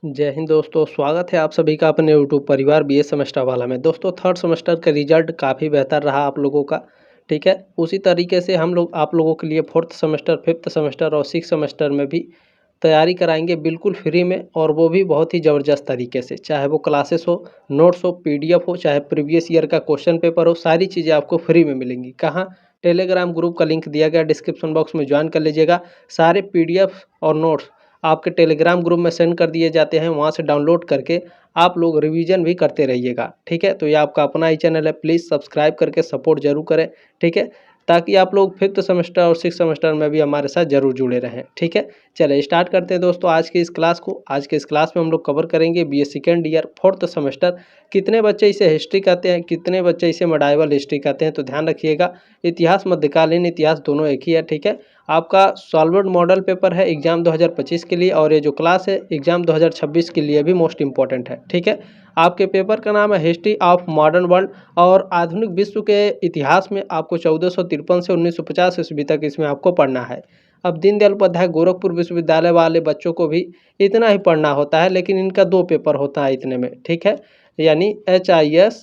जय हिंद दोस्तों, स्वागत है आप सभी का अपने यूट्यूब परिवार बीए सेमेस्टर वाला में। दोस्तों थर्ड सेमेस्टर का रिजल्ट काफ़ी बेहतर रहा आप लोगों का। ठीक है, उसी तरीके से हम लोग आप लोगों के लिए फोर्थ सेमेस्टर, फिफ्थ सेमेस्टर और सिक्स सेमेस्टर में भी तैयारी कराएंगे बिल्कुल फ्री में, और वो भी बहुत ही ज़बरदस्त तरीके से। चाहे वो क्लासेस हो, नोट्स हो, पीडीएफ हो, चाहे प्रीवियस ईयर का क्वेश्चन पेपर हो, सारी चीज़ें आपको फ्री में मिलेंगी। कहाँ? टेलीग्राम ग्रुप का लिंक दिया गया, डिस्क्रिप्शन बॉक्स में ज्वाइन कर लीजिएगा। सारे पीडीएफ और नोट्स आपके टेलीग्राम ग्रुप में सेंड कर दिए जाते हैं, वहाँ से डाउनलोड करके आप लोग रिवीजन भी करते रहिएगा। ठीक है, तो ये आपका अपना ही चैनल है, प्लीज़ सब्सक्राइब करके सपोर्ट जरूर करें। ठीक है, ताकि आप लोग फिफ्थ सेमेस्टर और सिक्स सेमेस्टर में भी हमारे साथ जरूर जुड़े रहें। ठीक है, चलिए स्टार्ट करते हैं दोस्तों आज की इस क्लास को। आज के इस क्लास में हम लोग कवर करेंगे BA second year fourth semester. कितने बच्चे इसे हिस्ट्री कहते हैं, कितने बच्चे इसे मेडाइवल हिस्ट्री कहते हैं, तो ध्यान रखिएगा। इतिहास मध्यकालीन इतिहास दोनों एक ही है। ठीक है, आपका सॉल्वर्ड मॉडल पेपर है एग्जाम 2025 के लिए, और ये जो क्लास है एग्जाम 2026 के लिए भी मोस्ट इंपॉर्टेंट है। ठीक है, आपके पेपर का नाम है हिस्ट्री ऑफ मॉडर्न वर्ल्ड, और आधुनिक विश्व के इतिहास में आपको 1453 से 1950 ईस्वी तक इसमें आपको पढ़ना है। अब दीनदयाल उपाध्याय गोरखपुर विश्वविद्यालय वाले बच्चों को भी इतना ही पढ़ना होता है, लेकिन इनका 2 पेपर होता है इतने में। ठीक है, यानी HIS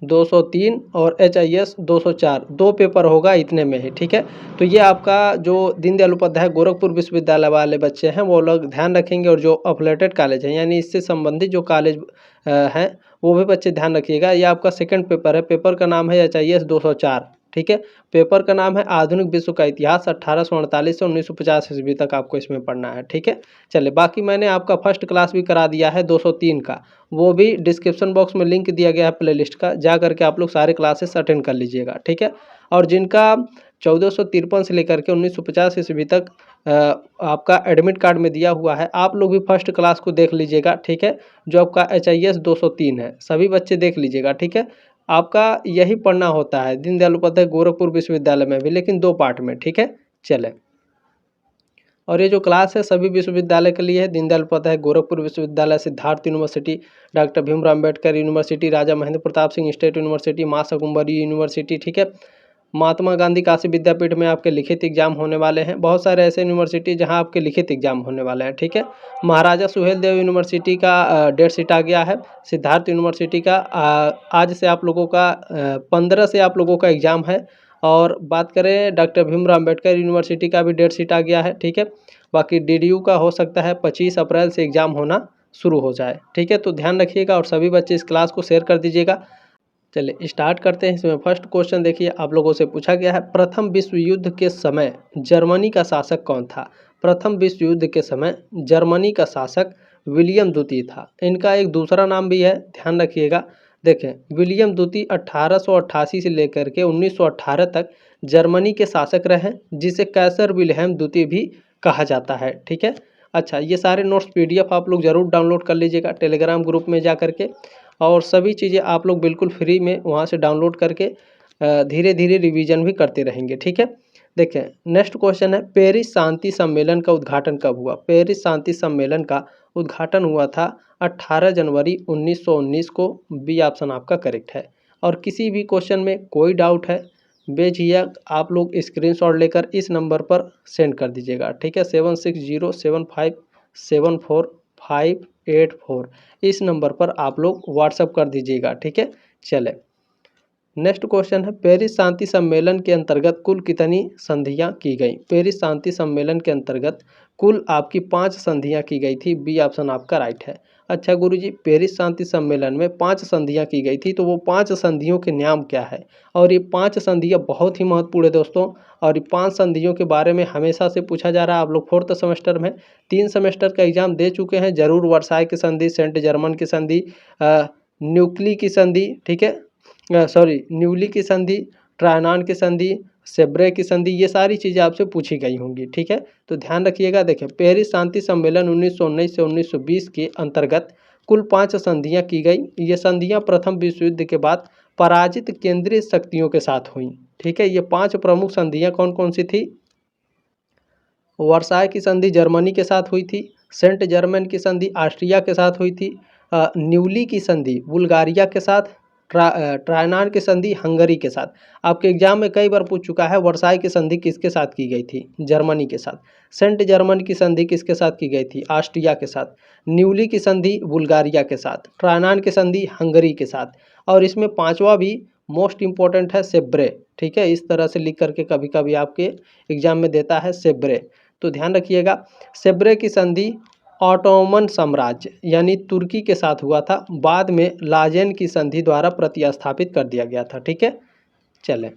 203 और HIS 204 2 पेपर होगा इतने में ही। ठीक है, तो ये आपका जो दीनदयाल उपाध्याय गोरखपुर विश्वविद्यालय वाले बच्चे हैं वो लोग ध्यान रखेंगे, और जो अफिलिएटेड कॉलेज हैं यानी इससे संबंधित जो कॉलेज हैं वो भी बच्चे ध्यान रखिएगा। ये आपका सेकंड पेपर है, पेपर का नाम है HIS 204। ठीक है, पेपर का नाम है आधुनिक विश्व का इतिहास 1848 से 1950 ईस्वी तक आपको इसमें पढ़ना है। ठीक है, चलिए बाकी मैंने आपका फर्स्ट क्लास भी करा दिया है 203 का, वो भी डिस्क्रिप्शन बॉक्स में लिंक दिया गया है प्लेलिस्ट का, जा करके आप लोग सारे क्लासेस अटेंड कर लीजिएगा। ठीक है, और जिनका 1453 से लेकर के 1950 ईस्वी तक आपका एडमिट कार्ड में दिया हुआ है, आप लोग भी फर्स्ट क्लास को देख लीजिएगा। ठीक है, जो आपका HIS 203 है, सभी बच्चे देख लीजिएगा। ठीक है, आपका यही पढ़ना होता है दीनदयाल उपाध्याय गोरखपुर विश्वविद्यालय में भी, लेकिन 2 पार्ट में। ठीक है, चले। और ये जो क्लास है सभी विश्वविद्यालय के लिए है, दीनदयाल उपाध्याय गोरखपुर विश्वविद्यालय, Siddharth University, Doctor Bhimrao Ambedkar University, Raja Mahendra Pratap Singh State University, Maa Shakumbhari university. ठीक है, महात्मा गांधी काशी विद्यापीठ में आपके लिखित एग्जाम होने वाले हैं। बहुत सारे ऐसे यूनिवर्सिटी जहां आपके लिखित एग्जाम होने वाले हैं। ठीक है, महाराजा सुहेल देव यूनिवर्सिटी का डेट शीट आ गया है। सिद्धार्थ यूनिवर्सिटी का आज से आप लोगों का 15 से आप लोगों का एग्जाम है। और बात करें डॉक्टर भीमराव अम्बेडकर यूनिवर्सिटी का भी डेट शीट आ गया है। ठीक है, बाकी DDU का हो सकता है 25 अप्रैल से एग्ज़ाम होना शुरू हो जाए। ठीक है, तो ध्यान रखिएगा और सभी बच्चे इस क्लास को शेयर कर दीजिएगा। चलिए स्टार्ट करते हैं। इसमें फर्स्ट क्वेश्चन देखिए, आप लोगों से पूछा गया है प्रथम विश्व युद्ध के समय जर्मनी का शासक कौन था। प्रथम विश्व युद्ध के समय जर्मनी का शासक विलियम द्वितीय था। इनका एक दूसरा नाम भी है, ध्यान रखिएगा। देखें, विलियम द्वितीय 1888 से लेकर के 1918 तक जर्मनी के शासक रहे, जिसे कैसर विल्हेम द्वितीय भी कहा जाता है। ठीक है, अच्छा, ये सारे नोट्स PDF आप लोग ज़रूर डाउनलोड कर लीजिएगा टेलीग्राम ग्रुप में जा करके, और सभी चीज़ें आप लोग बिल्कुल फ्री में वहाँ से डाउनलोड करके धीरे धीरे रिवीजन भी करते रहेंगे। ठीक है, देखें नेक्स्ट क्वेश्चन है पेरिस शांति सम्मेलन का उद्घाटन कब हुआ। पेरिस शांति सम्मेलन का उद्घाटन हुआ था 18 जनवरी 1919 को। बी ऑप्शन आपका करेक्ट है। और किसी भी क्वेश्चन में कोई डाउट है, बेझिझक आप लोग स्क्रीनशॉट लेकर इस नंबर पर सेंड कर दीजिएगा। ठीक है, 7607574584 इस नंबर पर आप लोग व्हाट्सअप कर दीजिएगा। ठीक है, चले नेक्स्ट क्वेश्चन है पेरिस शांति सम्मेलन के अंतर्गत कुल कितनी संधियां की गई। पेरिस शांति सम्मेलन के अंतर्गत कुल आपकी 5 संधियां की गई थी। बी ऑप्शन आपका राइट है। अच्छा गुरुजी, पेरिस शांति सम्मेलन में 5 संधियां की गई थी, तो वो 5 संधियों के नाम क्या है। और ये 5 संधियां बहुत ही महत्वपूर्ण है दोस्तों, और ये 5 संधियों के बारे में हमेशा से पूछा जा रहा है। आप लोग फोर्थ सेमेस्टर में 3 सेमेस्टर का एग्जाम दे चुके हैं, जरूर वर्साई की संधि, सेंट जर्मन की संधि, न्यूक्ली की संधि, ठीक है, न्यूली की संधि, ट्रायनान की संधि, सेब्रे की संधि, ये सारी चीज़ें आपसे पूछी गई होंगी। ठीक है, तो ध्यान रखिएगा। देखें, पेरिस शांति सम्मेलन 1919 से 1920 के अंतर्गत कुल 5 संधियां की गई। ये संधियां प्रथम विश्व युद्ध के बाद पराजित केंद्रीय शक्तियों के साथ हुई। ठीक है, ये 5 प्रमुख संधियां कौन कौन सी थी। वर्साई की संधि जर्मनी के साथ हुई थी, सेंट जर्मन की संधि ऑस्ट्रिया के साथ हुई थी, न्यूली की संधि बुल्गारिया के साथ, ट्रायनान की संधि हंगरी के साथ। आपके एग्जाम में कई बार पूछ चुका है, वर्साई की संधि किसके साथ की गई थी? जर्मनी के साथ। सेंट जर्मन की संधि किसके साथ की गई थी? ऑस्ट्रिया के साथ। न्यूली की संधि बुल्गारिया के साथ। ट्रायनान की संधि हंगरी के साथ। और इसमें पांचवा भी मोस्ट इंपॉर्टेंट है, सेब्रे। ठीक है, इस तरह से लिख करके कभी कभी आपके एग्जाम में देता है सेब्रे, तो ध्यान रखिएगा। सेब्रे की संधि ऑटोमन साम्राज्य यानी तुर्की के साथ हुआ था, बाद में लाजेन की संधि द्वारा प्रतिस्थापित कर दिया गया था। ठीक है, चलें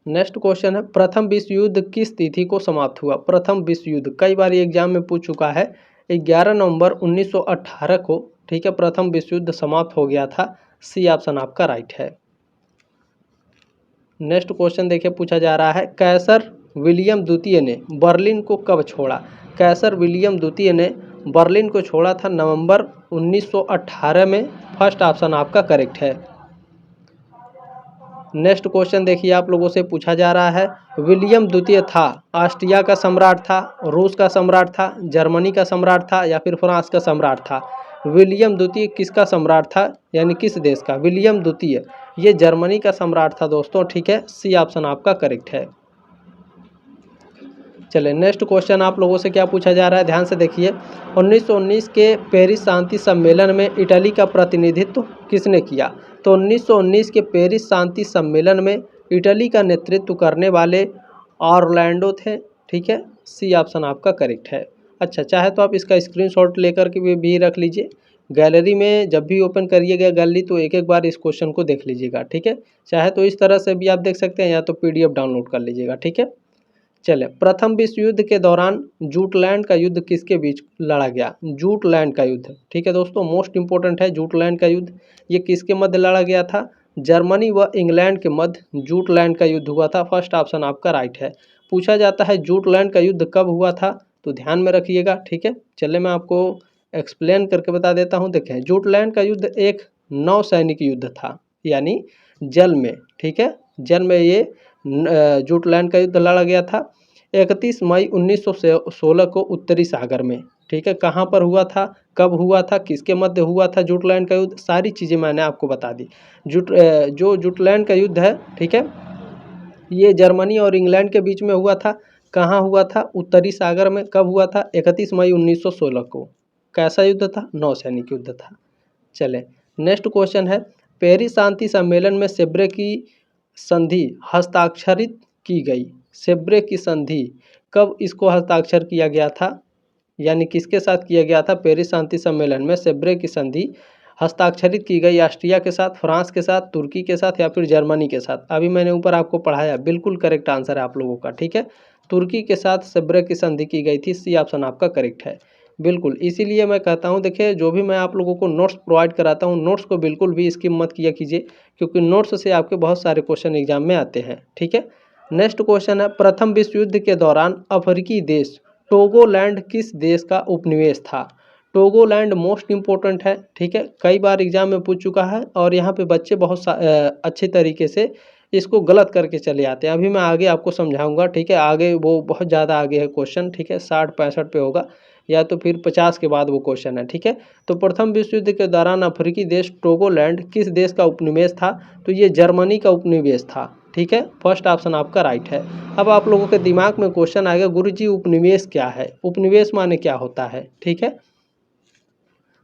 नेक्स्ट क्वेश्चन है, प्रथम विश्व युद्ध किस तिथि को समाप्त हुआ? प्रथम विश्व युद्ध कई बार ये एग्जाम में पूछ चुका है, 11 नवंबर 1918 को। ठीक है, प्रथम विश्व युद्ध समाप्त हो गया था। सी ऑप्शन आपका राइट है। नेक्स्ट क्वेश्चन देखिए, पूछा जा रहा है, कैसर विलियम द्वितीय ने बर्लिन को कब छोड़ा? कैसर विलियम द्वितीय ने बर्लिन को छोड़ा था नवंबर 1918 में। फर्स्ट ऑप्शन आपका करेक्ट है। नेक्स्ट क्वेश्चन देखिए, आप लोगों से पूछा जा रहा है, विलियम द्वितीय था ऑस्ट्रिया का सम्राट था, रूस का सम्राट था, जर्मनी का सम्राट था, या फिर फ्रांस का सम्राट था? विलियम द्वितीय किसका सम्राट था, यानी किस देश का? विलियम द्वितीय ये जर्मनी का सम्राट था दोस्तों। ठीक है, सी ऑप्शन आपका करेक्ट है। चलिए नेक्स्ट क्वेश्चन आप लोगों से क्या पूछा जा रहा है, ध्यान से देखिए। 1919 के पेरिस शांति सम्मेलन में इटली का प्रतिनिधित्व किसने किया? तो 1919 के पेरिस शांति सम्मेलन में इटली का नेतृत्व करने वाले ऑरलैंडो थे। ठीक है, सी ऑप्शन आपका करेक्ट है। अच्छा, चाहे तो आप इसका स्क्रीनशॉट लेकर के भी रख लीजिए। गैलरी में जब भी ओपन करिएगा गैलरी, तो एक एक बार इस क्वेश्चन को देख लीजिएगा। ठीक है, चाहे तो इस तरह से भी आप देख सकते हैं, या तो PDF डाउनलोड कर लीजिएगा। ठीक है, चले, प्रथम विश्व युद्ध के दौरान जूटलैंड का युद्ध किसके बीच लड़ा गया? जूटलैंड का युद्ध। ठीक है दोस्तों, मोस्ट इंपॉर्टेंट है जूटलैंड का युद्ध। ये किसके मध्य लड़ा गया था? जर्मनी व इंग्लैंड के मध्य जूटलैंड का युद्ध हुआ था। फर्स्ट ऑप्शन आपका राइट है। पूछा जाता है जूटलैंड का युद्ध कब हुआ था, तो ध्यान में रखिएगा। ठीक है, चले मैं आपको एक्सप्लेन करके बता देता हूँ। देखें, जूटलैंड का युद्ध एक नौसैनिक युद्ध था, यानी जल में। ठीक है, जल में ये जूटलैंड का युद्ध लड़ा गया था 31 मई 1916 को उत्तरी सागर में। ठीक है, कहाँ पर हुआ था, कब हुआ था, किसके मध्य हुआ था जूटलैंड का युद्ध, सारी चीज़ें मैंने आपको बता दी। जो जूटलैंड का युद्ध है, ठीक है, ये जर्मनी और इंग्लैंड के बीच में हुआ था। कहाँ हुआ था? उत्तरी सागर में। कब हुआ था? 31 मई 1916 को। कैसा युद्ध था? नौसैनिक युद्ध था। चले नेक्स्ट क्वेश्चन है, पेरिस शांति सम्मेलन में सेब्रे की संधि हस्ताक्षरित की गई। सेब्रे की संधि कब इसको हस्ताक्षर किया गया था, यानी किसके साथ किया गया था? पेरिस शांति सम्मेलन में सेब्रे की संधि हस्ताक्षरित की गई ऑस्ट्रिया के साथ, फ्रांस के साथ, तुर्की के साथ, या फिर जर्मनी के साथ? अभी मैंने ऊपर आपको पढ़ाया, बिल्कुल करेक्ट आंसर है आप लोगों का। ठीक है, तुर्की के साथ सेब्रे की संधि की गई थी। सी ऑप्शन आपका करेक्ट है। बिल्कुल, इसीलिए मैं कहता हूं, देखिए जो भी मैं आप लोगों को नोट्स प्रोवाइड कराता हूं, नोट्स को बिल्कुल भी स्किप मत किया कीजिए, क्योंकि नोट्स से आपके बहुत सारे क्वेश्चन एग्जाम में आते हैं। ठीक है, नेक्स्ट क्वेश्चन है, प्रथम विश्व युद्ध के दौरान अफ्रीकी देश टोगोलैंड किस देश का उपनिवेश था? टोगोलैंड मोस्ट इंपॉर्टेंट है। ठीक है, कई बार एग्जाम में पूछ चुका है, और यहाँ पे बच्चे बहुत अच्छे तरीके से इसको गलत करके चले आते हैं। अभी मैं आगे आपको समझाऊंगा। ठीक है, आगे वो बहुत ज़्यादा आगे है क्वेश्चन। ठीक है, 60-65 पे होगा, या तो फिर 50 के बाद वो क्वेश्चन है। ठीक है, तो प्रथम विश्व युद्ध के दौरान अफ्रीकी देश टोगोलैंड किस देश का उपनिवेश था? तो ये जर्मनी का उपनिवेश था। ठीक है, फर्स्ट ऑप्शन आपका राइट है। अब आप लोगों के दिमाग में क्वेश्चन आएगा, गुरुजी उपनिवेश क्या है? उपनिवेश माने क्या होता है? ठीक है,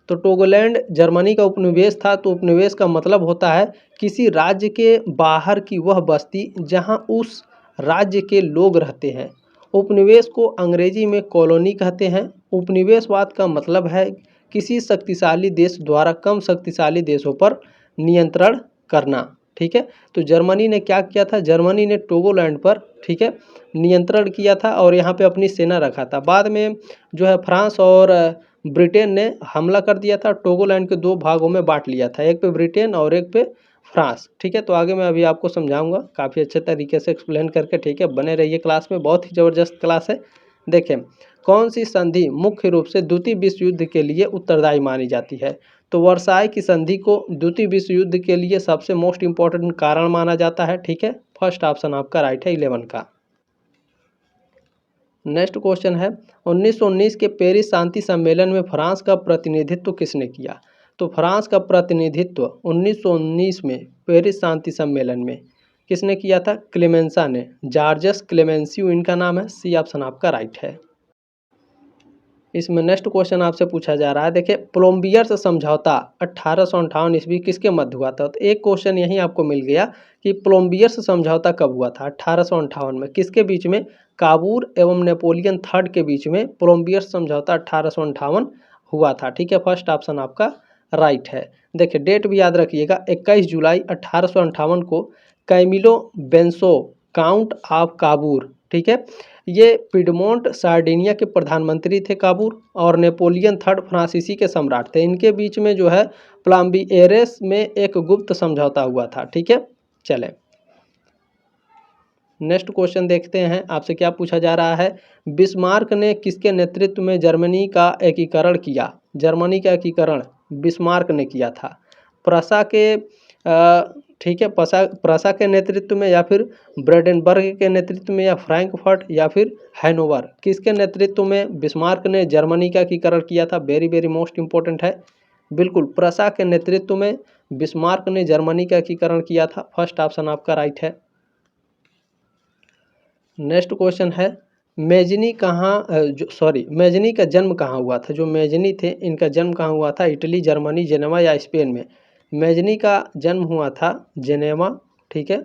तो टोगोलैंड जर्मनी का उपनिवेश था। तो उपनिवेश का मतलब होता है किसी राज्य के बाहर की वह बस्ती जहां उस राज्य के लोग रहते हैं। उपनिवेश को अंग्रेजी में कॉलोनी कहते हैं। उपनिवेशवाद का मतलब है किसी शक्तिशाली देश द्वारा कम शक्तिशाली देशों पर नियंत्रण करना। ठीक है, तो जर्मनी ने क्या किया था? जर्मनी ने टोगोलैंड पर, ठीक है, नियंत्रण किया था और यहाँ पे अपनी सेना रखा था। बाद में जो है फ्रांस और ब्रिटेन ने हमला कर दिया था, टोगोलैंड के दो भागों में बांट लिया था, एक पे ब्रिटेन और एक पे फ्रांस। ठीक है, तो आगे मैं अभी आपको समझाऊंगा काफ़ी अच्छे तरीके से एक्सप्लेन करके। ठीक है, बने रहिए क्लास में, बहुत ही ज़बरदस्त क्लास है। देखें, कौन सी संधि मुख्य रूप से द्वितीय विश्व युद्ध के लिए उत्तरदायी मानी जाती है? तो वर्साई की संधि को द्वितीय विश्व युद्ध के लिए सबसे मोस्ट इंपॉर्टेंट कारण माना जाता है। ठीक है, फर्स्ट ऑप्शन आपका राइट है, 11 का। नेक्स्ट क्वेश्चन है, 1919 के पेरिस शांति सम्मेलन में फ्रांस का प्रतिनिधित्व किसने किया? तो फ्रांस का प्रतिनिधित्व 1919 में पेरिस शांति सम्मेलन में किसने किया था? क्लेमेंसा ने। जॉर्जस क्लेमेंसियो इनका नाम है। सी ऑप्शन आपका राइट है। इसमें नेक्स्ट क्वेश्चन आपसे पूछा जा रहा है, देखिए प्लोम्बियर्स समझौता 1858 ईस्वी किसके मध्य हुआ था? तो एक क्वेश्चन यहीं आपको मिल गया कि प्लोम्बियर्स समझौता कब हुआ था? 1858 में। किसके बीच में? काबूल एवं नेपोलियन थर्ड के बीच में प्लोम्बियर्स समझौता 1858 हुआ था। ठीक है, फर्स्ट ऑप्शन आपका राइट है। देखिए डेट भी याद रखिएगा, 21 जुलाई 1858 को कैमिलो बेंसो काउंट ऑफ काबूल, ठीक है, ये पिडमोंट सार्डिनिया के प्रधानमंत्री थे काबूल, और नेपोलियन थर्ड फ्रांसीसी के सम्राट थे। इनके बीच में जो है प्लाम्बिएरेस में एक गुप्त समझौता हुआ था। ठीक है, चले नेक्स्ट क्वेश्चन देखते हैं, आपसे क्या पूछा जा रहा है। बिस्मार्क ने किसके नेतृत्व में जर्मनी का एकीकरण किया? जर्मनी का एकीकरण बिस्मार्क ने किया था। प्रसा के ठीक है, प्रसा के नेतृत्व में, या फिर ब्रेडेनबर्ग के नेतृत्व में, या फ्रैंकफर्ट, या फिर हैनोवर, किसके नेतृत्व में बिस्मार्क ने जर्मनी का एकीकरण किया था? वेरी वेरी मोस्ट इंपॉर्टेंट है। बिल्कुल प्रसा के नेतृत्व में बिस्मार्क ने जर्मनी का एकीकरण किया था। फर्स्ट ऑप्शन आपका राइट है। नेक्स्ट क्वेश्चन है, मेजनी मेजनी का जन्म कहाँ हुआ था? जो मेजनी थे इनका जन्म कहाँ हुआ था? इटली, जर्मनी, जेनेवा या स्पेन में? मेजनी का जन्म हुआ था जेनेवा। ठीक है,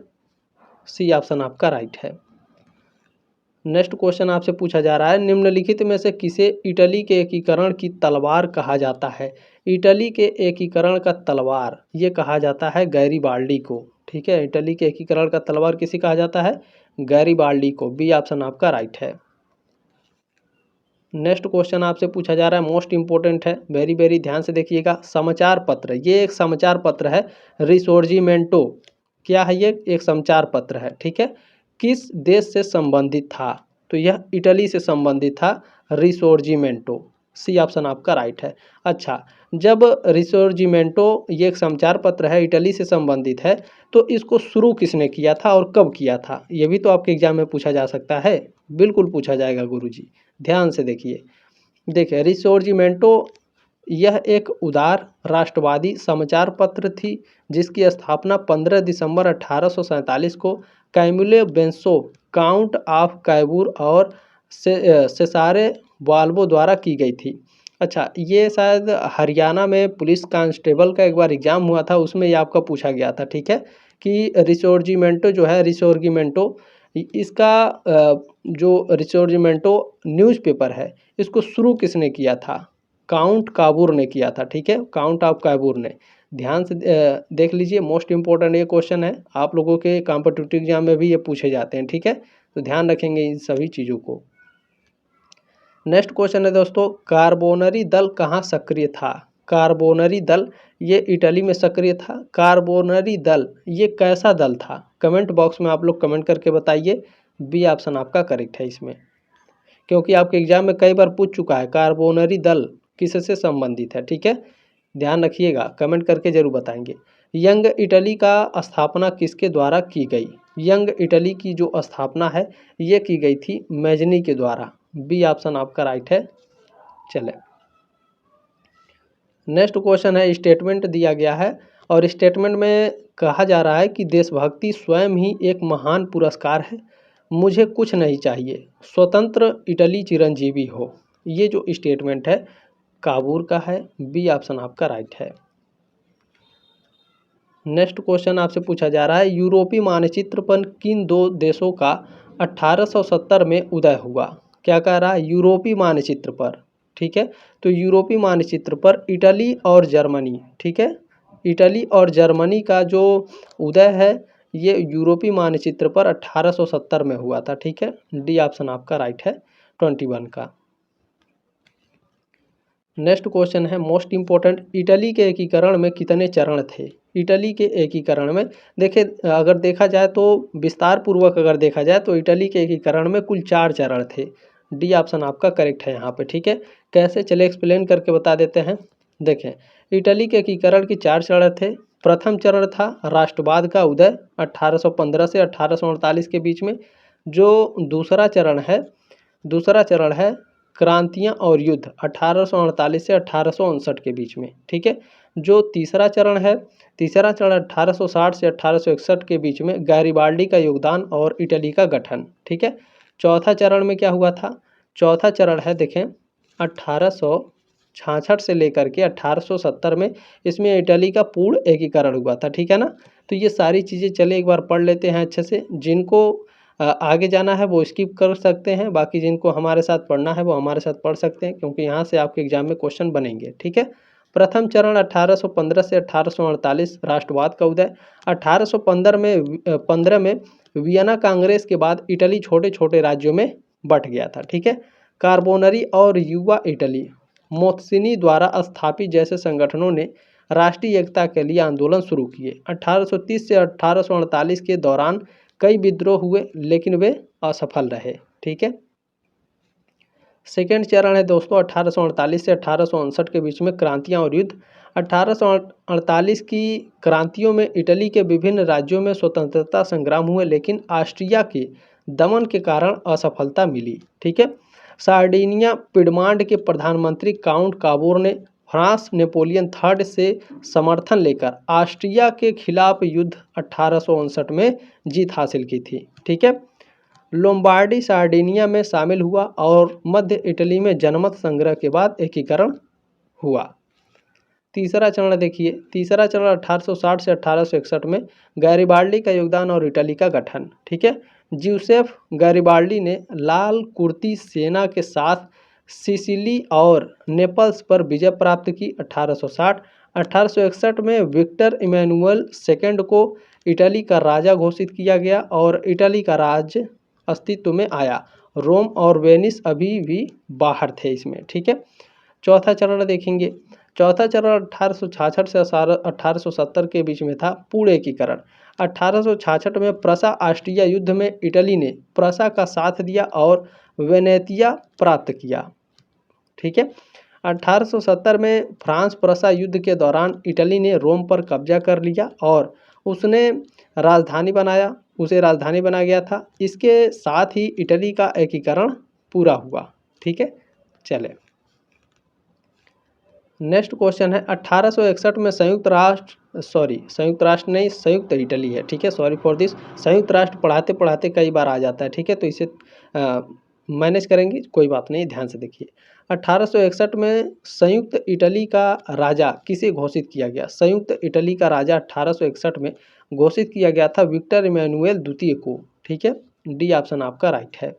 सी ऑप्शन आपका राइट है। नेक्स्ट क्वेश्चन आपसे पूछा जा रहा है, निम्नलिखित में से किसे इटली के एकीकरण की तलवार कहा जाता है? इटली के एकीकरण का तलवार ये कहा जाता है गैरीबाल्डी को। ठीक है, इटली के एकीकरण का तलवार किसे कहा जाता है? गैरीबाल्डी को। बी ऑप्शन आपका राइट है। नेक्स्ट क्वेश्चन आपसे पूछा जा रहा है, मोस्ट इंपॉर्टेंट है, वेरी वेरी ध्यान से देखिएगा। समाचार पत्र, ये एक समाचार पत्र है रिसोर्जिमेंटो। क्या है ये? एक समाचार पत्र है। ठीक है, किस देश से संबंधित था? तो यह इटली से संबंधित था, रिसोर्जिमेंटो। सी ऑप्शन आपका राइट है। अच्छा, जब रिसोर्जिमेंटो ये एक समाचार पत्र है, इटली से संबंधित है, तो इसको शुरू किसने किया था और कब किया था? ये भी तो आपके एग्जाम में पूछा जा सकता है। बिल्कुल पूछा जाएगा गुरुजी, ध्यान से देखिए। देखिए रिसोर्जिमेंटो यह एक उदार राष्ट्रवादी समाचार पत्र थी, जिसकी स्थापना 15 दिसंबर 1847 को कैमिलो बेंसो काउंट ऑफ कैबूर और सेसारे वाल्वो द्वारा की गई थी। अच्छा, ये शायद हरियाणा में पुलिस कांस्टेबल का एक बार एग्जाम हुआ था, उसमें ये आपका पूछा गया था। ठीक है, कि रिसोर्जिमेंटो जो है, रिसोर्जिमेंटो इसका जो रिसोर्जिमेंटो न्यूज़पेपर है, इसको शुरू किसने किया था? काउंट काबूर ने किया था। ठीक है, काउंट ऑफ काबूर ने। ध्यान से देख लीजिए, मोस्ट इंपॉर्टेंट ये क्वेश्चन है, आप लोगों के कॉम्पिटिटिव एग्जाम में भी ये पूछे जाते हैं। ठीक है, तो ध्यान रखेंगे इन सभी चीज़ों को। नेक्स्ट क्वेश्चन है दोस्तों, कार्बोनरी दल कहाँ सक्रिय था? कार्बोनरी दल ये इटली में सक्रिय था। कार्बोनरी दल ये कैसा दल था? कमेंट बॉक्स में आप लोग कमेंट करके बताइए। बी ऑप्शन आपका करेक्ट है इसमें, क्योंकि आपके एग्जाम में कई बार पूछ चुका है कार्बोनरी दल किससे संबंधित है। ठीक है, ध्यान रखिएगा, कमेंट करके जरूर बताएंगे। यंग इटली का स्थापना किसके द्वारा की गई? यंग इटली की जो स्थापना है ये की गई थी मेजनी के द्वारा। बी ऑप्शन आपका राइट है। चले नेक्स्ट क्वेश्चन है, स्टेटमेंट दिया गया है और स्टेटमेंट में कहा जा रहा है कि देशभक्ति स्वयं ही एक महान पुरस्कार है, मुझे कुछ नहीं चाहिए, स्वतंत्र इटली चिरंजीवी हो। ये जो स्टेटमेंट है काबूल का है। बी ऑप्शन आपका राइट है। नेक्स्ट क्वेश्चन आपसे पूछा जा रहा है, यूरोपीय मानचित्र पर किन दो देशों का 1870 में उदय हुआ? क्या कह रहा है? यूरोपीय मानचित्र पर। ठीक है, तो यूरोपीय मानचित्र पर इटली और जर्मनी। ठीक है, इटली और जर्मनी का जो उदय है ये यूरोपीय मानचित्र पर 1870 में हुआ था। ठीक है, डी ऑप्शन आपका राइट है 21 का। नेक्स्ट क्वेश्चन है मोस्ट इंपॉर्टेंट, इटली के एकीकरण में कितने चरण थे? इटली के एकीकरण में देखिए, अगर देखा जाए तो विस्तार पूर्वक अगर देखा जाए तो इटली के एकीकरण में कुल 4 चरण थे। डी ऑप्शन आपका करेक्ट है यहाँ पे। ठीक है, कैसे, चले एक्सप्लेन करके बता देते हैं। देखें, इटली के एकीकरण की 4 चरण थे। प्रथम चरण था राष्ट्रवाद का उदय 1815 से 1848 के बीच में। जो दूसरा चरण है क्रांतियां और युद्ध 1848 से 1859 के बीच में, ठीक है। जो तीसरा चरण है, तीसरा चरण 1860 से 1861 के बीच में गैरिबाल्डी का योगदान और इटली का गठन, ठीक है। चौथा चरण में क्या हुआ था, चौथा चरण है देखें 1866 से लेकर के 1870 में, इसमें इटली का पूर्ण एकीकरण हुआ था, ठीक है ना। तो ये सारी चीज़ें चले एक बार पढ़ लेते हैं अच्छे से। जिनको आगे जाना है वो स्किप कर सकते हैं, बाकी जिनको हमारे साथ पढ़ना है वो हमारे साथ पढ़ सकते हैं, क्योंकि यहाँ से आपके एग्जाम में क्वेश्चन बनेंगे, ठीक है। प्रथम चरण 1815 से 1848 राष्ट्रवाद का उदय। 1815 में वियना कांग्रेस के बाद इटली छोटे छोटे राज्यों में बंट गया था, ठीक है। कार्बोनरी और युवा इटली मोत्सिनी द्वारा स्थापित जैसे संगठनों ने राष्ट्रीय एकता के लिए आंदोलन शुरू किए। 1830 से 1848 के दौरान कई विद्रोह हुए लेकिन वे असफल रहे, ठीक है। सेकेंड चरण है दोस्तों 1848 से 1859 के बीच में क्रांतियां और युद्ध। 1848 की क्रांतियों में इटली के विभिन्न राज्यों में स्वतंत्रता संग्राम हुए, लेकिन ऑस्ट्रिया के दमन के कारण असफलता मिली, ठीक है। सार्डिनिया पिडमांड के प्रधानमंत्री काउंट काबोर ने फ्रांस नेपोलियन थर्ड से समर्थन लेकर ऑस्ट्रिया के खिलाफ युद्ध 1859 में जीत हासिल की थी, ठीक है। लोम्बार्डी सार्डिनिया में शामिल हुआ और मध्य इटली में जनमत संग्रह के बाद एकीकरण हुआ। तीसरा चरण देखिए, तीसरा चरण 1860 से 1861 में गैरिबाल्डी का योगदान और इटली का गठन, ठीक है। ज्यूसेफ गैरिबाल्डी ने लाल कुर्ती सेना के साथ सिसिली और नेपल्स पर विजय प्राप्त की। 1860 1861 में विक्टर इमैनुअल सेकेंड को इटली का राजा घोषित किया गया और इटली का राज्य अस्तित्व में आया। रोम और वेनिस अभी भी बाहर थे इसमें, ठीक है। चौथा चरण देखेंगे, चौथा चरण 1866 से 1870 के बीच में था, पूर्ण एकीकरण। 1866 में प्रसा ऑस्ट्रिया युद्ध में इटली ने प्रसा का साथ दिया और वेनेतिया प्राप्त किया, ठीक है। 1870 में फ्रांस प्रसा युद्ध के दौरान इटली ने रोम पर कब्जा कर लिया और उसे राजधानी बनाया गया था। इसके साथ ही इटली का एकीकरण पूरा हुआ, ठीक है। चले नेक्स्ट क्वेश्चन है 1861 में संयुक्त राष्ट्र नहीं, संयुक्त इटली है, ठीक है। सॉरी फॉर दिस, संयुक्त राष्ट्र पढ़ाते पढ़ाते कई बार आ जाता है, ठीक है, तो इसे मैनेज करेंगे, कोई बात नहीं, ध्यान से देखिए। 1861 में संयुक्त इटली का राजा किसे घोषित किया गया? संयुक्त इटली का राजा 1861 में घोषित किया गया था विक्टर इमैनुएल द्वितीय को, ठीक है। डी ऑप्शन आपका राइट है।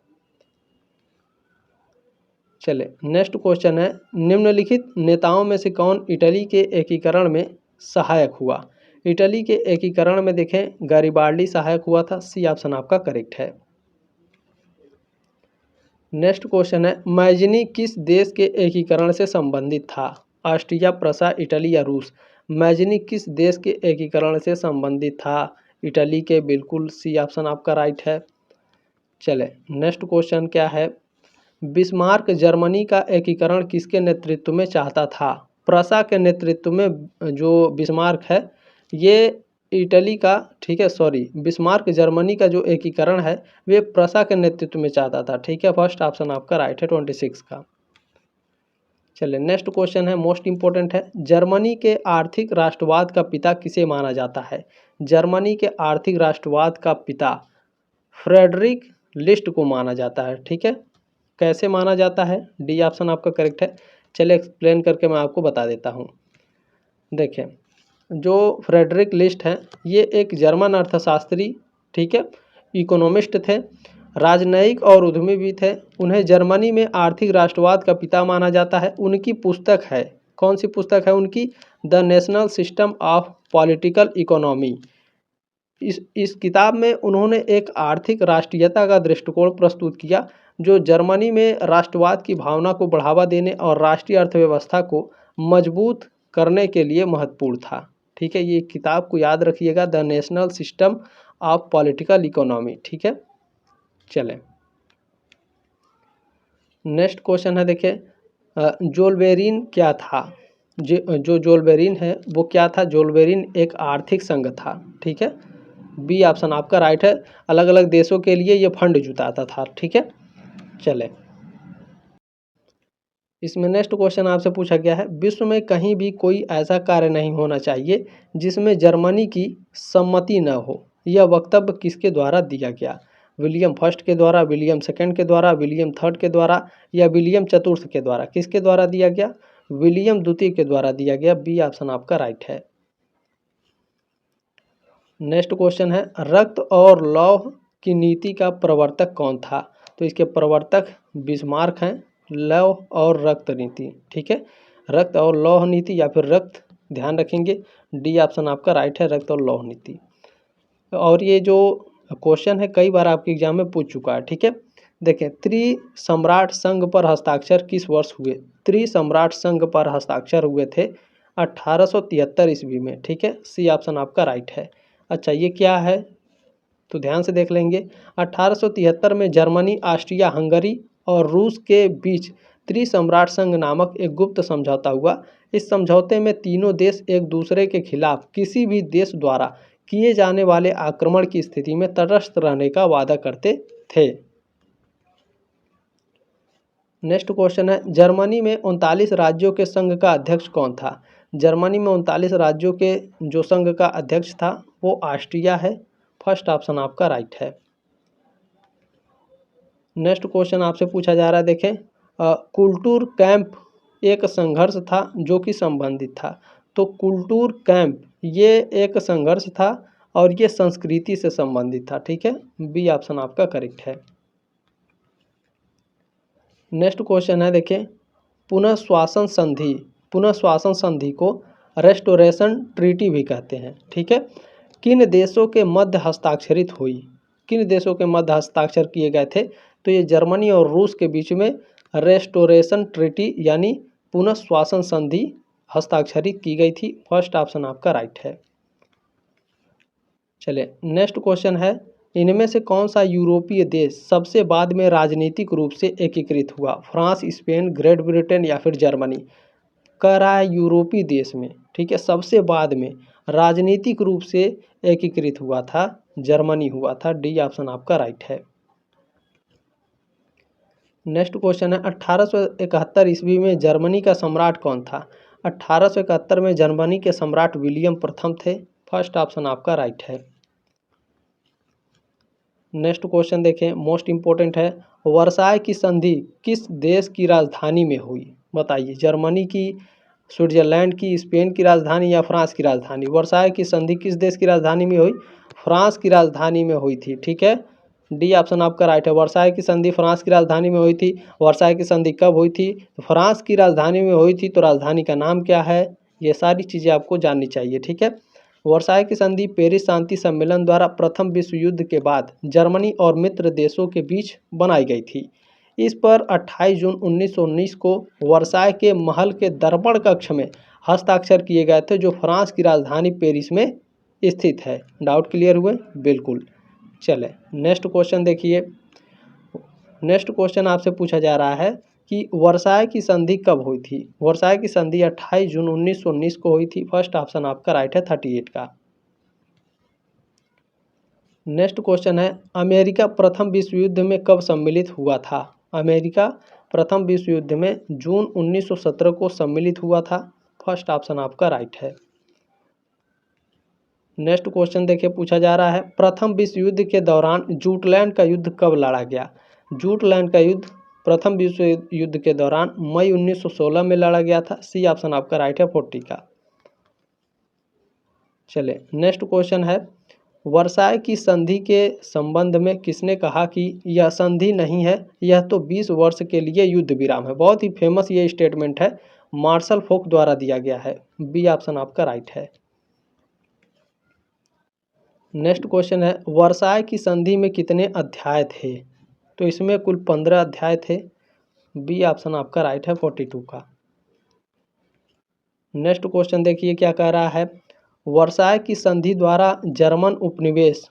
चले नेक्स्ट क्वेश्चन है, निम्नलिखित नेताओं में से कौन इटली के एकीकरण में सहायक हुआ? इटली के एकीकरण में देखें गैरिबाल्डी सहायक हुआ था, सी ऑप्शन आपका करेक्ट है। नेक्स्ट क्वेश्चन है, मैजिनी किस देश के एकीकरण से संबंधित था? ऑस्ट्रिया, प्रसा, इटली या रूस? मैजिनी किस देश के एकीकरण से संबंधित था? इटली के, बिल्कुल सी ऑप्शन आपका राइट है। चले नेक्स्ट क्वेश्चन क्या है, बिस्मार्क जर्मनी का एकीकरण किसके नेतृत्व में चाहता था? प्रसा के नेतृत्व में जो बिस्मार्क है ये इटली का, ठीक है, सॉरी, बिस्मार्क जर्मनी का जो एकीकरण है वे प्रसा के नेतृत्व में चाहता था, ठीक है। फर्स्ट ऑप्शन आपका राइट है 26 का। चलिए नेक्स्ट क्वेश्चन है, मोस्ट इंपॉर्टेंट है, जर्मनी के आर्थिक राष्ट्रवाद का पिता किसे माना जाता है? जर्मनी के आर्थिक राष्ट्रवाद का पिता फ्रेडरिक लिस्ट को माना जाता है, ठीक है। कैसे माना जाता है? डी ऑप्शन आपका करेक्ट है। चलिए एक्सप्लेन करके मैं आपको बता देता हूँ। देखें, जो फ्रेडरिक लिस्ट हैं ये एक जर्मन अर्थशास्त्री, ठीक है, इकोनॉमिस्ट थे, राजनयिक और उद्यमी भी थे। उन्हें जर्मनी में आर्थिक राष्ट्रवाद का पिता माना जाता है। उनकी पुस्तक है, कौन सी पुस्तक है उनकी? The national system of political economy. इस किताब में उन्होंने एक आर्थिक राष्ट्रीयता का दृष्टिकोण प्रस्तुत किया जो जर्मनी में राष्ट्रवाद की भावना को बढ़ावा देने और राष्ट्रीय अर्थव्यवस्था को मजबूत करने के लिए महत्वपूर्ण था, ठीक है। ये किताब को याद रखिएगा, the national system of political economy, ठीक है। चलें नेक्स्ट क्वेश्चन है, देखिए जोल्बेरिन क्या था? जो जोल्बेरिन है वो क्या था? जोल्बेरिन एक आर्थिक संघ था, ठीक है। बी ऑप्शन आपका राइट है। अलग अलग देशों के लिए ये फंड जुटाता था, ठीक है। चले इसमें नेक्स्ट क्वेश्चन आपसे पूछा गया है, विश्व में कहीं भी कोई ऐसा कार्य नहीं होना चाहिए जिसमें जर्मनी की सम्मति न हो। यह वक्तव्य किसके द्वारा दिया गया? विलियम फर्स्ट के द्वारा, विलियम सेकंड के द्वारा, विलियम थर्ड के द्वारा या विलियम चतुर्थ के द्वारा? किसके द्वारा दिया गया? विलियम द्वितीय के द्वारा दिया गया। बी ऑप्शन आपका राइट है। नेक्स्ट क्वेश्चन है, रक्त और लौह की नीति का प्रवर्तक कौन था? तो इसके प्रवर्तक बिस्मार्क हैं। लौह और रक्त नीति, ठीक है, रक्त और लौह नीति या फिर रक्त, ध्यान रखेंगे। डी ऑप्शन आपका राइट है, रक्त और लौह नीति। और ये जो क्वेश्चन है कई बार आपके एग्जाम में पूछ चुका है, ठीक है। देखें, त्रिसम्राट संघ पर हस्ताक्षर किस वर्ष हुए? त्रिसम्राट संघ पर हस्ताक्षर हुए थे 1873 ईस्वी में, ठीक है। सी ऑप्शन आपका राइट है। अच्छा, ये क्या है तो ध्यान से देख लेंगे। 1873 में जर्मनी, ऑस्ट्रिया हंगरी और रूस के बीच त्रिसम्राट संघ नामक एक गुप्त समझौता हुआ। इस समझौते में तीनों देश एक दूसरे के खिलाफ किसी भी देश द्वारा किए जाने वाले आक्रमण की स्थिति में तटस्थ रहने का वादा करते थे। नेक्स्ट क्वेश्चन है, जर्मनी में 39 राज्यों के संघ का अध्यक्ष कौन था? जर्मनी में 39 राज्यों के जो संघ का अध्यक्ष था वो ऑस्ट्रिया है। फर्स्ट ऑप्शन आपका राइट है। नेक्स्ट क्वेश्चन आपसे पूछा जा रहा है, देखें, कुल्टूर कैंप एक संघर्ष था जो कि संबंधित था। तो कुल्टूर कैंप ये एक संघर्ष था और ये संस्कृति से संबंधित था, ठीक है। बी ऑप्शन आपका करेक्ट है। नेक्स्ट क्वेश्चन है, देखें, पुनः श्वासन संधि, पुनः श्वासन संधि को रेस्टोरेशन ट्रीटी भी कहते हैं, ठीक है। किन देशों के मध्य हस्ताक्षरित हुई? किन देशों के मध्य हस्ताक्षर किए गए थे? तो ये जर्मनी और रूस के बीच में रेस्टोरेशन ट्रीटी यानी पुनः श्वासन संधि हस्ताक्षरित की गई थी। फर्स्ट ऑप्शन आपका राइट है। चलिए, नेक्स्ट क्वेश्चन है, इनमें से कौन सा यूरोपीय देश सबसे बाद में राजनीतिक रूप से एकीकृत हुआ? फ्रांस, स्पेन, ग्रेट ब्रिटेन या फिर जर्मनी? कह रहा है यूरोपीय देश में, ठीक है, सबसे बाद में राजनीतिक रूप से एकीकृत हुआ था, जर्मनी हुआ था। डी ऑप्शन आपका राइट है। नेक्स्ट क्वेश्चन है, 1871 ईस्वी में जर्मनी का सम्राट कौन था? 1871 में जर्मनी के सम्राट विलियम प्रथम थे। फर्स्ट ऑप्शन आपका राइट है। नेक्स्ट क्वेश्चन देखें, मोस्ट इंपॉर्टेंट है, वर्साय की संधि किस देश की राजधानी में हुई? बताइए, जर्मनी की, स्विट्जरलैंड की, स्पेन की राजधानी या फ्रांस की राजधानी? वर्साय की संधि किस देश की राजधानी में हुई? फ्रांस की राजधानी में हुई थी, ठीक है। डी ऑप्शन आपका राइट है। वर्साय की संधि फ्रांस की राजधानी में हुई थी। वर्साय की संधि कब हुई थी? तो फ्रांस की राजधानी में हुई थी। तो राजधानी का नाम क्या है? ये सारी चीज़ें आपको जाननी चाहिए, ठीक है। वर्साय की संधि पेरिस शांति सम्मेलन द्वारा प्रथम विश्व युद्ध के बाद जर्मनी और मित्र देशों के बीच बनाई गई थी। इस पर 28 जून 1919 को वर्साय के महल के दर्पण कक्ष में हस्ताक्षर किए गए थे, जो फ्रांस की राजधानी पेरिस में स्थित है। डाउट क्लियर हुए? बिल्कुल। चले, नेक्स्ट क्वेश्चन देखिए। नेक्स्ट क्वेश्चन आपसे पूछा जा रहा है कि वर्साय की संधि कब हुई थी? वर्साय की संधि 28 जून 1919 को हुई थी। फर्स्ट ऑप्शन आपका राइट है, 38 का। नेक्स्ट क्वेश्चन है, अमेरिका प्रथम विश्व युद्ध में कब सम्मिलित हुआ था? अमेरिका प्रथम विश्व युद्ध में जून 1917 को सम्मिलित हुआ था। फर्स्ट ऑप्शन आपका राइट है। नेक्स्ट क्वेश्चन देखिए, पूछा जा रहा है, प्रथम विश्व युद्ध के दौरान जूटलैंड का युद्ध कब लड़ा गया? जूटलैंड का युद्ध प्रथम विश्व युद्ध के दौरान मई 1916 में लड़ा गया था। सी ऑप्शन आपका राइट है, 40 का। चले, नेक्स्ट क्वेश्चन है, वर्साय की संधि के संबंध में किसने कहा कि यह संधि नहीं है, यह तो 20 वर्ष के लिए युद्ध विराम है? बहुत ही फेमस ये स्टेटमेंट है, मार्शल फोक द्वारा दिया गया है। बी ऑप्शन आपका राइट है। नेक्स्ट क्वेश्चन है, वर्साय की संधि में कितने अध्याय थे? तो इसमें कुल 15 अध्याय थे। बी ऑप्शन आपका राइट है, 42 का। नेक्स्ट क्वेश्चन देखिए क्या कह रहा है, वर्साय की संधि द्वारा जर्मन उपनिवेश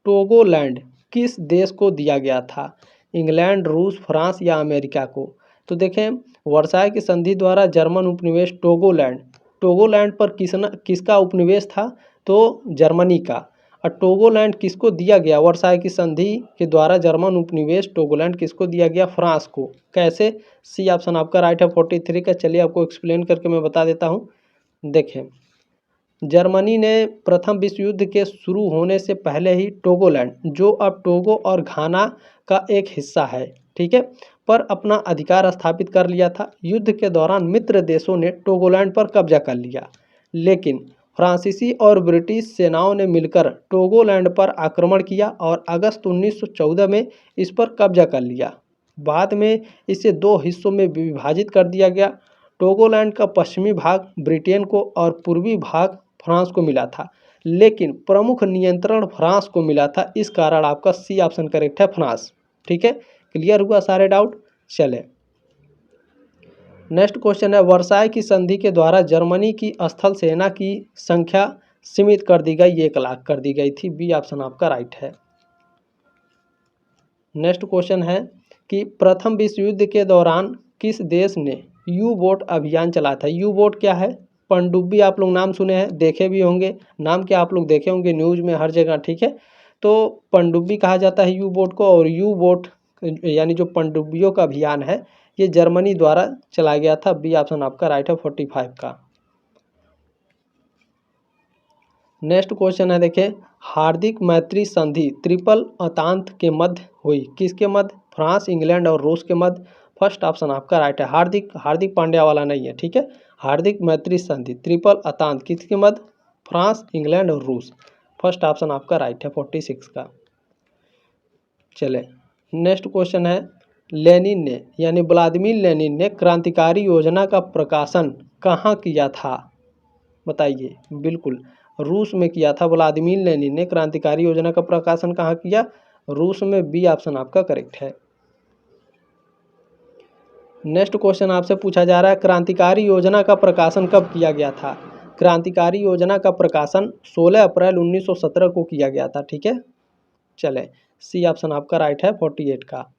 टोगोलैंड किस देश को दिया गया था? इंग्लैंड, रूस, फ्रांस या अमेरिका को? तो देखें, वर्साय की संधि द्वारा जर्मन उपनिवेश टोगोलैंड, टोगोलैंड पर किसका उपनिवेश था? तो जर्मनी का। टोगोलैंड किसको दिया गया? वर्साई की संधि के द्वारा जर्मन उपनिवेश टोगोलैंड किसको दिया गया? फ्रांस को। कैसे? सी ऑप्शन आपका राइट है 43 का। चलिए आपको एक्सप्लेन करके मैं बता देता हूँ। देखें, जर्मनी ने प्रथम विश्व युद्ध के शुरू होने से पहले ही टोगोलैंड, जो अब टोगो और घाना का एक हिस्सा है, ठीक है, पर अपना अधिकार स्थापित कर लिया था। युद्ध के दौरान मित्र देशों ने टोगोलैंड पर कब्जा कर लिया, लेकिन फ्रांसीसी और ब्रिटिश सेनाओं ने मिलकर टोगोलैंड पर आक्रमण किया और अगस्त 1914 में इस पर कब्जा कर लिया। बाद में इसे दो हिस्सों में विभाजित कर दिया गया। टोगोलैंड का पश्चिमी भाग ब्रिटेन को और पूर्वी भाग फ्रांस को मिला था, लेकिन प्रमुख नियंत्रण फ्रांस को मिला था। इस कारण आपका सी ऑप्शन करेक्ट है, फ्रांस। ठीक है, क्लियर हुआ सारे डाउट? चले नेक्स्ट क्वेश्चन है, वर्साई की संधि के द्वारा जर्मनी की स्थल सेना की संख्या सीमित कर दी गई, 1 लाख कर दी गई थी। बी ऑप्शन आपका राइट है। नेक्स्ट क्वेश्चन है कि प्रथम विश्व युद्ध के दौरान किस देश ने यू बोट अभियान चलाया था? यू बोट क्या है? पनडुब्बी आप लोग नाम सुने हैं, देखे भी होंगे, नाम क्या आप लोग देखे होंगे न्यूज़ में हर जगह, ठीक है। तो पनडुब्बी कहा जाता है यू बोट को, और यू बोट यानी जो पनडुब्बियों का अभियान है ये जर्मनी द्वारा चलाया गया था। बी ऑप्शन आपका राइट है 45 का। नेक्स्ट क्वेश्चन है, देखिए, हार्दिक मैत्री संधि ट्रिपल अंतात के मध्य हुई, किसके मध्य? फ्रांस, इंग्लैंड और रूस के मध्य। फर्स्ट ऑप्शन आपका राइट है। हार्दिक पांड्या वाला नहीं है, ठीक है। हार्दिक मैत्री संधि ट्रिपल अंतात किसके मध्य? फ्रांस, इंग्लैंड और रूस। फर्स्ट ऑप्शन आपका राइट है 46 का। चले नेक्स्ट क्वेश्चन है, लेनिन ने यानी व्लादिमीर लेनिन ने क्रांतिकारी योजना का प्रकाशन कहाँ किया था? बताइए। बिल्कुल रूस में किया था। व्लादिमीर लेनिन ने क्रांतिकारी योजना का प्रकाशन कहाँ किया? रूस में। बी ऑप्शन आपका करेक्ट है। नेक्स्ट क्वेश्चन आपसे पूछा जा रहा है, क्रांतिकारी योजना का प्रकाशन कब किया गया था? क्रांतिकारी योजना का प्रकाशन 16 अप्रैल 1917 को किया गया था, ठीक है। चले सी ऑप्शन आपका राइट है 48 का।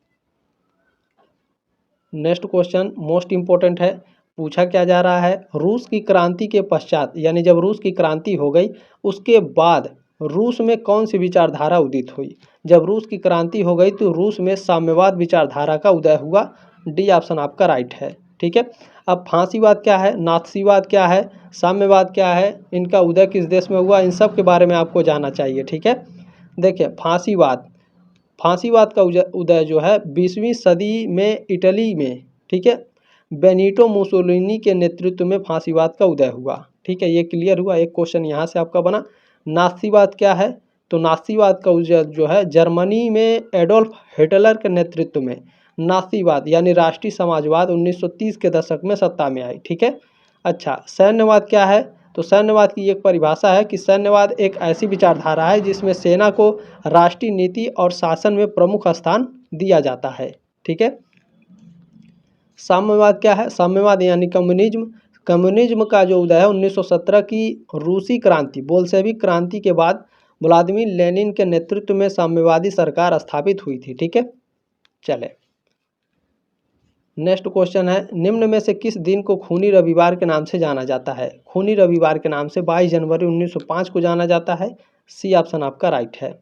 नेक्स्ट क्वेश्चन मोस्ट इम्पोर्टेंट है, पूछा क्या जा रहा है, रूस की क्रांति के पश्चात यानी जब रूस की क्रांति हो गई उसके बाद रूस में कौन सी विचारधारा उदित हुई? जब रूस की क्रांति हो गई तो रूस में साम्यवाद विचारधारा का उदय हुआ। डी ऑप्शन आपका राइट है, ठीक है। अब फांसीवाद क्या है, नाथसीवाद क्या है, साम्यवाद क्या है, इनका उदय किस देश में हुआ, इन सब के बारे में आपको जानना चाहिए, ठीक है। देखिए, फांसीवाद का उदय जो है 20वीं सदी में इटली में, ठीक है, बेनिटो मुसोलिनी के नेतृत्व में फांसीवाद का उदय हुआ, ठीक है। ये क्लियर हुआ। एक क्वेश्चन यहाँ से आपका बना। नाथसीवाद क्या है? तो नाथसीवाद का उदय जो है जर्मनी में एडोल्फ हिटलर के नेतृत्व में नाथसीवाद यानी राष्ट्रीय समाजवाद 1930 के दशक में सत्ता में आई, ठीक है। अच्छा, सैन्यवाद क्या है? तो सैन्यवाद की एक परिभाषा है कि सैन्यवाद एक ऐसी विचारधारा है जिसमें सेना को राष्ट्रीय नीति और शासन में प्रमुख स्थान दिया जाता है, ठीक है। साम्यवाद क्या है? साम्यवाद यानी कम्युनिज्म का जो उदय है 1917 की रूसी क्रांति बोल्शेविक क्रांति के बाद व्लादिमीर लेनिन के नेतृत्व में साम्यवादी सरकार स्थापित हुई थी, ठीक है। चले नेक्स्ट क्वेश्चन है, निम्न में से किस दिन को खूनी रविवार के नाम से जाना जाता है? खूनी रविवार के नाम से 22 जनवरी 1905 को जाना जाता है। सी ऑप्शन आपका राइट है।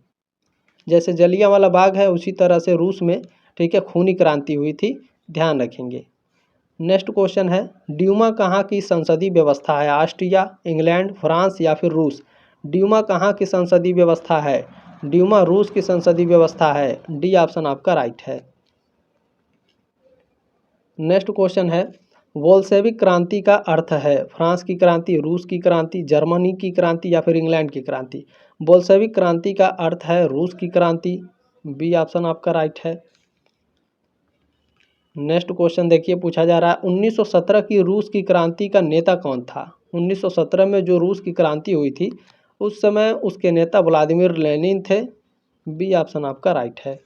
जैसे जलियांवाला बाग है उसी तरह से रूस में, ठीक है, खूनी क्रांति हुई थी, ध्यान रखेंगे। नेक्स्ट क्वेश्चन है, ड्यूमा कहाँ की संसदीय व्यवस्था है? ऑस्ट्रिया, इंग्लैंड, फ्रांस या फिर रूस? ड्यूमा कहाँ की संसदीय व्यवस्था है? ड्यूमा रूस की संसदीय व्यवस्था है। डी ऑप्शन आपका राइट है। नेक्स्ट क्वेश्चन है, बोल्शेविक क्रांति का अर्थ है फ्रांस की क्रांति, रूस की क्रांति, जर्मनी की क्रांति या फिर इंग्लैंड की क्रांति? बोल्शेविक क्रांति का अर्थ है रूस की क्रांति। बी ऑप्शन आपका राइट है। नेक्स्ट क्वेश्चन देखिए, पूछा जा रहा है 1917 की रूस की क्रांति का नेता कौन था? 1917 में जो रूस की क्रांति हुई थी उस समय उसके नेता व्लादिमीर लेनिन थे। बी ऑप्शन आपका राइट है।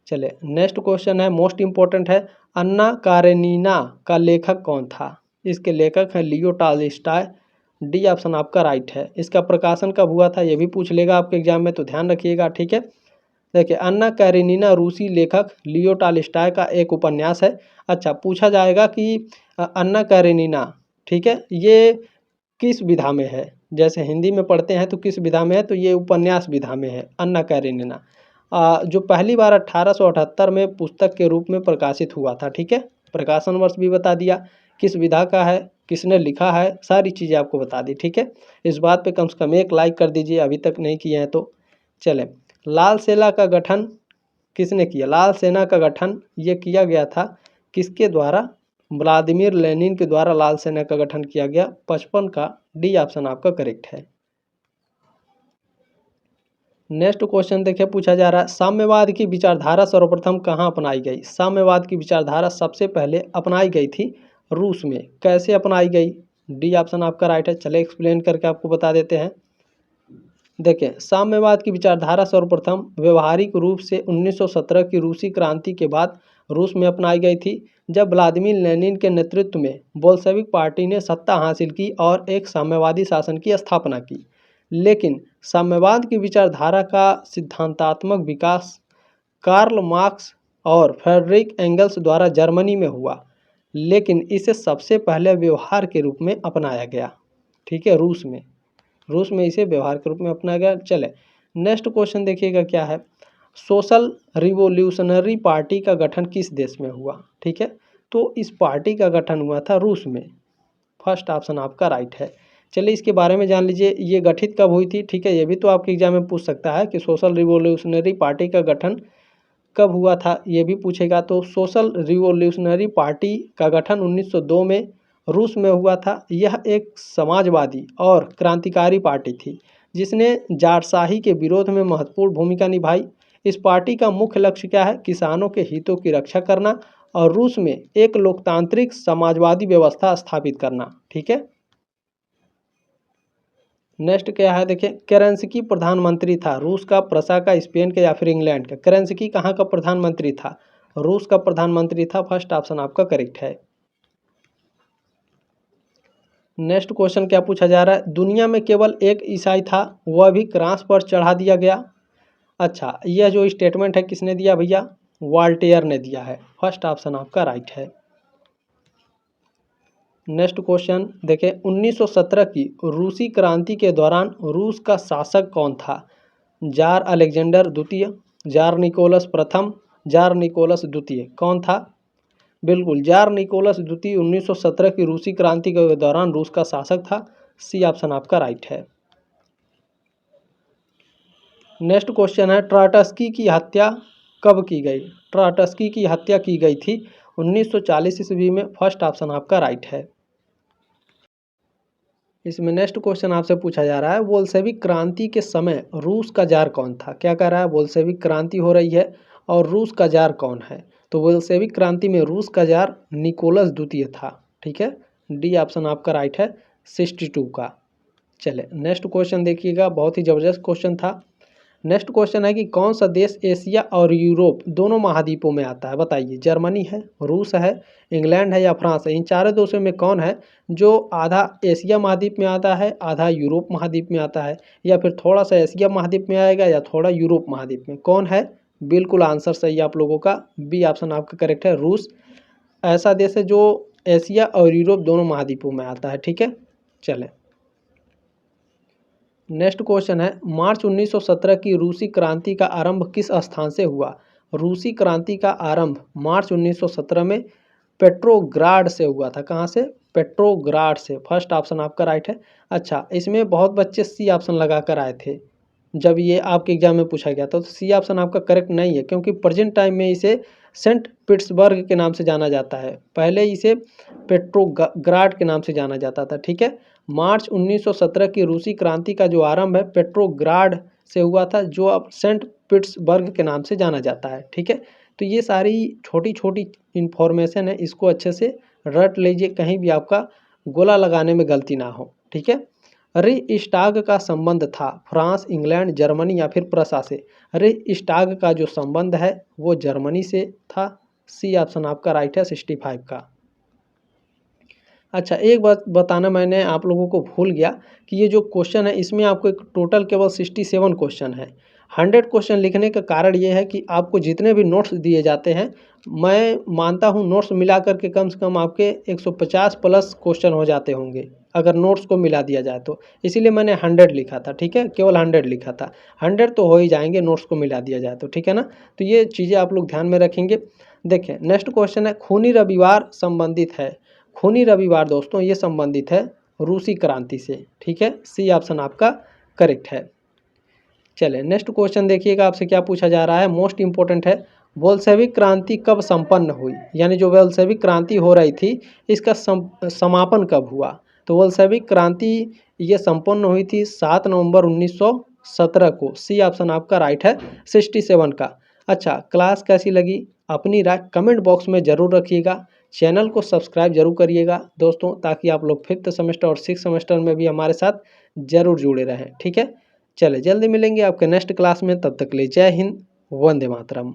चले नेक्स्ट क्वेश्चन है, मोस्ट इम्पोर्टेंट है, अन्ना कारेनिना का लेखक कौन था? इसके लेखक हैं लियो टॉल्स्टॉय। डी ऑप्शन आपका राइट है। इसका प्रकाशन कब हुआ था ये भी पूछ लेगा आपके एग्जाम में, तो ध्यान रखिएगा, ठीक है। देखिए, अन्ना कारेनिना रूसी लेखक लियो टॉल्स्टॉय का एक उपन्यास है। अच्छा, पूछा जाएगा कि अन्ना कारेनिना, ठीक है, ये किस विधा में है? जैसे हिंदी में पढ़ते हैं तो किस विधा में है, तो ये उपन्यास विधा में है, अन्ना कैरेनिना। जो पहली बार 1878 में पुस्तक के रूप में प्रकाशित हुआ था, ठीक है। प्रकाशन वर्ष भी बता दिया, किस विधा का है, किसने लिखा है, सारी चीज़ें आपको बता दी, ठीक है। इस बात पे कम से कम एक लाइक कर दीजिए अभी तक नहीं किए हैं तो। चलें, लाल सेना का गठन किसने किया? लाल सेना का गठन ये किया गया था किसके द्वारा? व्लादिमीर लेनिन के द्वारा लाल सेना का गठन किया गया। 55 का डी ऑप्शन आपका करेक्ट है। नेक्स्ट क्वेश्चन देखिए, पूछा जा रहा है साम्यवाद की विचारधारा सर्वप्रथम कहाँ अपनाई गई? साम्यवाद की विचारधारा सबसे पहले अपनाई गई थी रूस में। कैसे अपनाई गई? डी ऑप्शन आपका राइट है। चले एक्सप्लेन करके आपको बता देते हैं। देखें, साम्यवाद की विचारधारा सर्वप्रथम व्यवहारिक रूप से 1917 की रूसी क्रांति के बाद रूस में अपनाई गई थी, जब व्लादिमीर लेनिन के नेतृत्व में बोल्शेविक पार्टी ने सत्ता हासिल की और एक साम्यवादी शासन की स्थापना की। लेकिन साम्यवाद की विचारधारा का सिद्धांतात्मक विकास कार्ल मार्क्स और फ्रेडरिक एंगल्स द्वारा जर्मनी में हुआ, लेकिन इसे सबसे पहले व्यवहार के रूप में अपनाया गया, ठीक है। रूस में इसे व्यवहार के रूप में अपनाया गया। चले नेक्स्ट क्वेश्चन देखिएगा क्या है। सोशल रिवोल्यूशनरी पार्टी का गठन किस देश में हुआ? ठीक है, तो इस पार्टी का गठन हुआ था रूस में। फर्स्ट ऑप्शन आपका राइट है। चलिए इसके बारे में जान लीजिए, ये गठित कब हुई थी, ठीक है। ये भी तो आपके एग्जाम में पूछ सकता है कि सोशल रिवोल्यूशनरी पार्टी का गठन कब हुआ था, ये भी पूछेगा। तो सोशल रिवोल्यूशनरी पार्टी का गठन 1902 में रूस में हुआ था। यह एक समाजवादी और क्रांतिकारी पार्टी थी जिसने जारशाही के विरोध में महत्वपूर्ण भूमिका निभाई। इस पार्टी का मुख्य लक्ष्य क्या है? किसानों के हितों की रक्षा करना और रूस में एक लोकतांत्रिक समाजवादी व्यवस्था स्थापित करना, ठीक है। नेक्स्ट क्या है देखिए, केरेंस्की प्रधानमंत्री था रूस का, प्रशा का, स्पेन का या फिर इंग्लैंड का? केरेंस्की कहाँ का प्रधानमंत्री था? रूस का प्रधानमंत्री था। फर्स्ट ऑप्शन आपका करेक्ट है। नेक्स्ट क्वेश्चन क्या पूछा जा रहा है, दुनिया में केवल एक ईसाई था, वह भी क्रॉस पर चढ़ा दिया गया। अच्छा, यह जो स्टेटमेंट है किसने दिया भैया? वॉल्टेयर ने दिया है। फर्स्ट ऑप्शन आपका राइट है। नेक्स्ट क्वेश्चन देखें, 1917 की रूसी क्रांति के दौरान रूस का शासक कौन था? जार अलेक्जेंडर द्वितीय, जार निकोलस प्रथम, जार निकोलस द्वितीय, कौन था? बिल्कुल, जार निकोलस द्वितीय 1917 की रूसी क्रांति के दौरान रूस का शासक था। सी ऑप्शन आपका राइट है। नेक्स्ट क्वेश्चन है, ट्राटस्की की हत्या कब की गई? ट्राटस्की की हत्या की गई थी 1940 ईस्वी में। फर्स्ट ऑप्शन आपका राइट है। इसमें नेक्स्ट क्वेश्चन आपसे पूछा जा रहा है, बोल्शेविक क्रांति के समय रूस का जार कौन था? क्या कह रहा है? बोल्शेविक क्रांति हो रही है और रूस का जार कौन है? तो बोल्शेविक क्रांति में रूस का जार निकोलस द्वितीय था, ठीक है। डी ऑप्शन आपका राइट है 62 का। चले नेक्स्ट क्वेश्चन देखिएगा, बहुत ही ज़बरदस्त क्वेश्चन था। नेक्स्ट क्वेश्चन है कि कौन सा देश एशिया और यूरोप दोनों महाद्वीपों में आता है? बताइए, जर्मनी है, रूस है, इंग्लैंड है या फ्रांस है? इन चारों देशों में कौन है जो आधा एशिया महाद्वीप में आता है, आधा यूरोप महाद्वीप में आता है, या फिर थोड़ा सा एशिया महाद्वीप में आएगा या थोड़ा यूरोप महाद्वीप में? कौन है? बिल्कुल आंसर सही आप लोगों का, बी ऑप्शन आपका करेक्ट है, रूस ऐसा देश है जो एशिया और यूरोप दोनों महाद्वीपों में आता है, ठीक है। चलें नेक्स्ट क्वेश्चन है, मार्च 1917 की रूसी क्रांति का आरंभ किस स्थान से हुआ? रूसी क्रांति का आरंभ मार्च 1917 में पेट्रोग्राड से हुआ था। कहाँ से? पेट्रोग्राड से। फर्स्ट ऑप्शन आपका राइट है। अच्छा, इसमें बहुत बच्चे सी ऑप्शन लगा कर आए थे जब ये आपके एग्जाम में पूछा गया था, तो सी ऑप्शन आपका करेक्ट नहीं है, क्योंकि प्रेजेंट टाइम में इसे सेंट पीटर्सबर्ग के नाम से जाना जाता है, पहले इसे पेट्रोग्राड के नाम से जाना जाता था, ठीक है। मार्च 1917 की रूसी क्रांति का जो आरंभ है पेट्रोग्राड से हुआ था, जो अब सेंट पीटर्सबर्ग के नाम से जाना जाता है, ठीक है। तो ये सारी छोटी छोटी इन्फॉर्मेशन है, इसको अच्छे से रट लीजिए, कहीं भी आपका गोला लगाने में गलती ना हो, ठीक है। रिस्टाग का संबंध था फ्रांस, इंग्लैंड, जर्मनी या फिर प्रशा से? रिस्टाग का जो संबंध है वो जर्मनी से था। सी ऑप्शन आपका राइट है 65 का। अच्छा, एक बात बताना मैंने आप लोगों को भूल गया कि ये जो क्वेश्चन है इसमें आपको एक टोटल केवल 67 क्वेश्चन है। 100 क्वेश्चन लिखने का कारण ये है कि आपको जितने भी नोट्स दिए जाते हैं, मैं मानता हूँ नोट्स मिला करके कम से कम आपके 150 प्लस क्वेश्चन हो जाते होंगे, अगर नोट्स को मिला दिया जाए तो, इसीलिए मैंने 100 लिखा था, ठीक है, केवल 100 लिखा था। 100 तो हो ही जाएंगे नोट्स को मिला दिया जाए तो, ठीक है ना। तो ये चीज़ें आप लोग ध्यान में रखेंगे। देखें नेक्स्ट क्वेश्चन है, खूनी रविवार संबंधित है। खूनी रविवार दोस्तों ये संबंधित है रूसी क्रांति से, ठीक है, सी ऑप्शन आपका करेक्ट है। चले नेक्स्ट क्वेश्चन देखिएगा, आपसे क्या पूछा जा रहा है, मोस्ट इंपॉर्टेंट है, बोल्शेविक क्रांति कब संपन्न हुई, यानी जो बोल्शेविक क्रांति हो रही थी इसका समापन कब हुआ। तो बोल्शेविक क्रांति ये संपन्न हुई थी 7 नवंबर 1917 को, सी ऑप्शन आपका राइट है 67 का। अच्छा क्लास कैसी लगी अपनी राय कमेंट बॉक्स में ज़रूर रखिएगा, चैनल को सब्सक्राइब जरूर करिएगा दोस्तों, ताकि आप लोग 5th सेमेस्टर और 6th सेमेस्टर में भी हमारे साथ जरूर जुड़े रहें, ठीक है। चले जल्दी मिलेंगे आपके नेक्स्ट क्लास में, तब तक ले जय हिंद, वंदे मातरम।